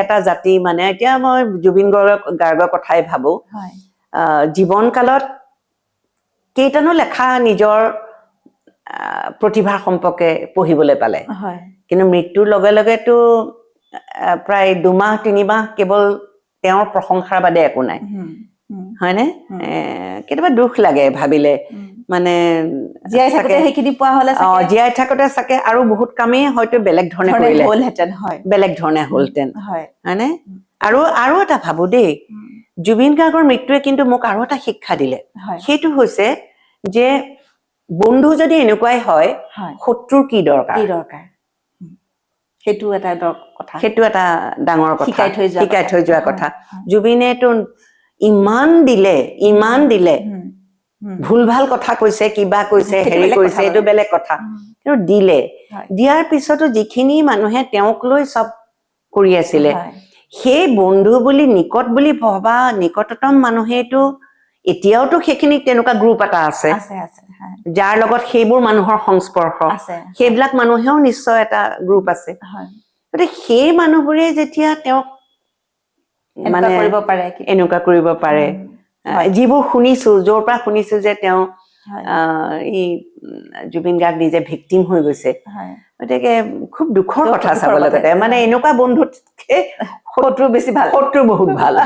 এটা জাতি মানে এতিয়া মই জুবিন গাৰ্গৰ কথাই ভাবো জীৱন কালত কেইটানো লেখা নিজৰ প্ৰতিভাৰ সম্পৰ্কে পঢ়িবলৈ পালে কিন্তু মৃত্যুৰ লগে লগেতো প্ৰায় 2 মাহ 3 মাহ কেৱল তেওঁৰ প্ৰশংসাৰ বাদে একো নাই হয়নে কেতিয়াবা দুখ লাগে ভাবিলে মানে জীয়াই থাকোতে সেইখিনি পোৱা হলে জীয়াই থাকোতে চাগে আৰু বহুত কামেই হয়তো বেলেগ ধৰণে কৰিলে হ'লহেঁতেন বেলেগ ধৰণে হ'লহেঁতেন হয়নে আৰু এটা ভাবো দেই জুবিন গাৰ্গৰ মৃত্যুৱে কিন্তু মোক আৰু এটা শিক্ষা দিলে সেইটো হৈছে যে বন্ধু যদি এনেকুৱাই হয় শত্ৰুৰ কি দৰকাৰ সেইটো এটা কথা সেইটো এটা ডাঙৰ কথা শিকাই থৈ যোৱা কথা জুবিনেতো ইমান দিলে ভুল ভাল কথা কৈছে কিবা কৈছে হেৰি কৰিছে এইটো বেলেগ কথা কিন্তু দিয়াৰ পিছতো যিখিনি মানুহে তেওঁক লৈ চব কৰি আছিলে সেই বন্ধু বুলি নিকট বুলি ভবা নিকটতম মানুহেটো এতিয়াওতো সেইখিনি তেনেকুৱা গ্ৰুপ এটা আছে যাৰ লগত সেইবোৰ মানুহৰ সংস্পৰ্শ সেইবিলাক মানুহেও নিশ্চয় এটা গ্ৰুপ আছে গতিকে সেই মানুহবোৰে যেতিয়া তেওঁক মানে এনেকুৱা কৰিব পাৰে যিবোৰ শুনিছো য'ৰ পৰা শুনিছো যে তেওঁ এই জুবিন গাৰ্গ নিজে ভিক্টিম হৈ গৈছে গতিকে খুব দুখৰ কথা চাবলৈ গ'লে মানে এনেকুৱা বন্ধুতকে শত্ৰু বেছি ভাল শত্ৰু বহুত ভাল